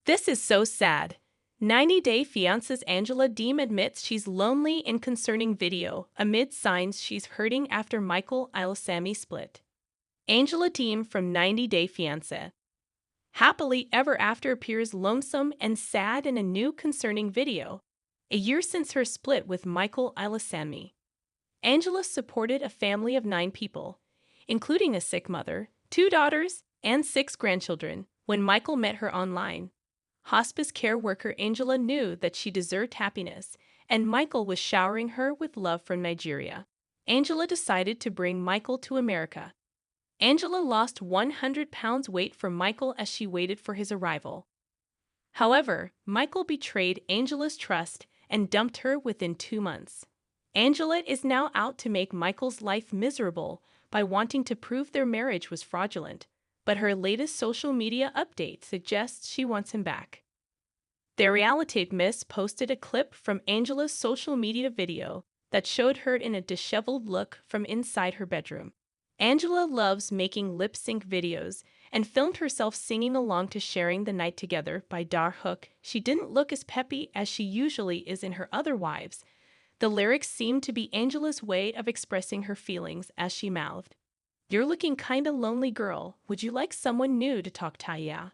This is so sad. 90-Day Fiancé's Angela Deem admits she's lonely in concerning video amid signs she's hurting after Ilesanmi split. Angela Deem from 90-Day Fiancé. Happily ever after appears lonesome and sad in a new concerning video, a year since her split with Ilesanmi. Angela supported a family of 9 people, including a sick mother, 2 daughters, and 6 grandchildren, when Michael met her online. Hospice care worker Angela knew that she deserved happiness, and Michael was showering her with love from Nigeria. Angela decided to bring Michael to America. Angela lost 100 pounds weight from Michael as she waited for his arrival. However, Michael betrayed Angela's trust and dumped her within 2 months. Angela is now out to make Michael's life miserable by wanting to prove their marriage was fraudulent, but her latest social media update suggests she wants him back. The Reality Miss posted a clip from Angela's social media video that showed her in a disheveled look from inside her bedroom. Angela loves making lip-sync videos and filmed herself singing along to Sharing the Night Together by Dar Hook. She didn't look as peppy as she usually is in her other wives. The lyrics seemed to be Angela's way of expressing her feelings as she mouthed, "You're looking kinda lonely, girl. Would you like someone new to talk to ya?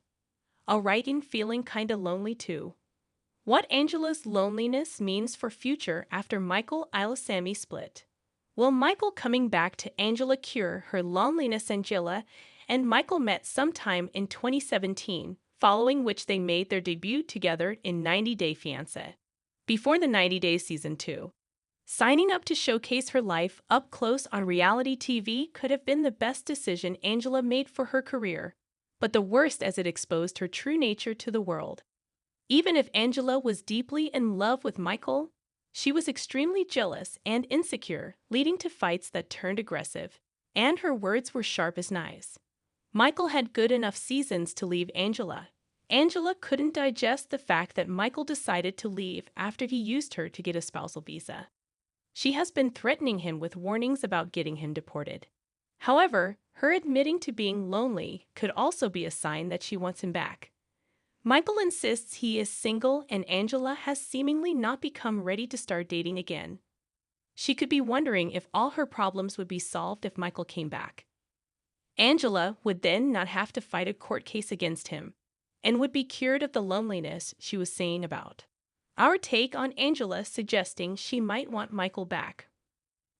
Alright, in feeling kinda lonely too." What Angela's loneliness means for future after Ilesanmi split. Will Michael coming back to Angela cure her loneliness? Angela and Michael met sometime in 2017, following which they made their debut together in 90-Day Fiancé. Before the 90 Days Season 2. Signing up to showcase her life up close on reality TV could have been the best decision Angela made for her career, but the worst as it exposed her true nature to the world. Even if Angela was deeply in love with Michael, she was extremely jealous and insecure, leading to fights that turned aggressive, and her words were sharp as knives. Michael had good enough seasons to leave Angela. Angela couldn't digest the fact that Michael decided to leave after he used her to get a spousal visa. She has been threatening him with warnings about getting him deported. However, her admitting to being lonely could also be a sign that she wants him back. Michael insists he is single, and Angela has seemingly not become ready to start dating again. She could be wondering if all her problems would be solved if Michael came back. Angela would then not have to fight a court case against him, and would be cured of the loneliness she was saying about. Our take on Angela suggesting she might want Michael back.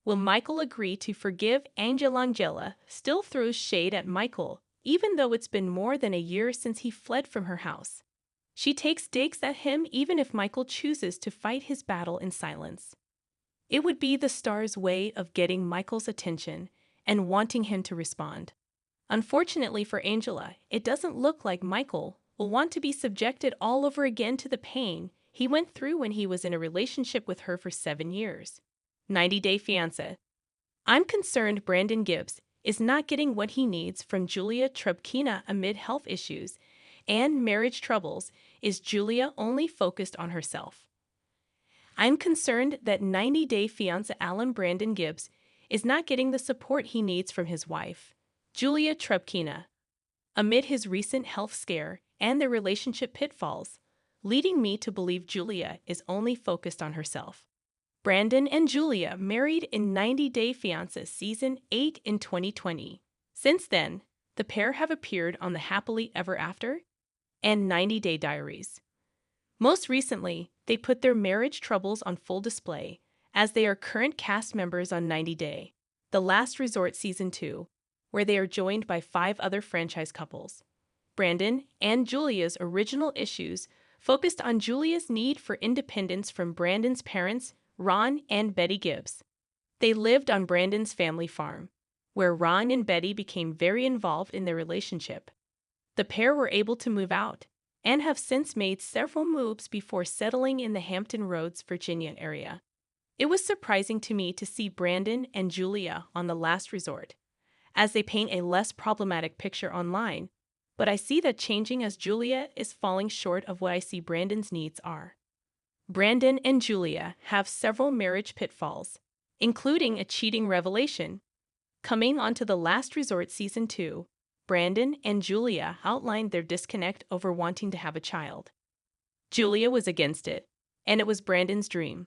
Will Michael agree to forgive Angela? Angela still throws shade at Michael, even though it's been more than a year since he fled from her house. She takes digs at him even if Michael chooses to fight his battle in silence. It would be the star's way of getting Michael's attention and wanting him to respond. Unfortunately for Angela, it doesn't look like Michael will want to be subjected all over again to the pain he went through when he was in a relationship with her for 7 years. 90-Day Fiancé. I'm concerned Brandon Gibbs is not getting what he needs from Julia Trubkina amid health issues and marriage troubles. Is Julia only focused on herself? I'm concerned that 90-Day Fiancé Brandon Gibbs is not getting the support he needs from his wife, Julia Trubkina, amid his recent health scare and their relationship pitfalls, leading me to believe Julia is only focused on herself. Brandon and Julia married in 90-Day Fiancé Season 8 in 2020. Since then, the pair have appeared on the Happily Ever After and 90-Day Diaries. Most recently, they put their marriage troubles on full display, as they are current cast members on 90-Day, The Last Resort Season 2, where they are joined by 5 other franchise couples. Brandon and Julia's original issues focused on Julia's need for independence from Brandon's parents, Ron and Betty Gibbs. They lived on Brandon's family farm, where Ron and Betty became very involved in their relationship. The pair were able to move out, and have since made several moves before settling in the Hampton Roads, Virginia area. It was surprising to me to see Brandon and Julia on The Last Resort, as they paint a less problematic picture online, but I see that changing as Julia is falling short of what I see Brandon's needs are. Brandon and Julia have several marriage pitfalls, including a cheating revelation. Coming onto The Last Resort Season 2, Brandon and Julia outlined their disconnect over wanting to have a child. Julia was against it, and it was Brandon's dream.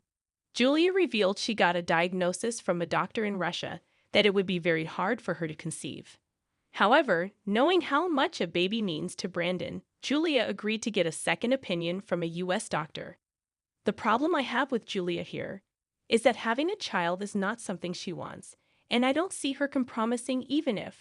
Julia revealed she got a diagnosis from a doctor in Russia that it would be very hard for her to conceive. However, knowing how much a baby means to Brandon, Julia agreed to get a second opinion from a U.S. doctor. The problem I have with Julia here is that having a child is not something she wants, and I don't see her compromising even if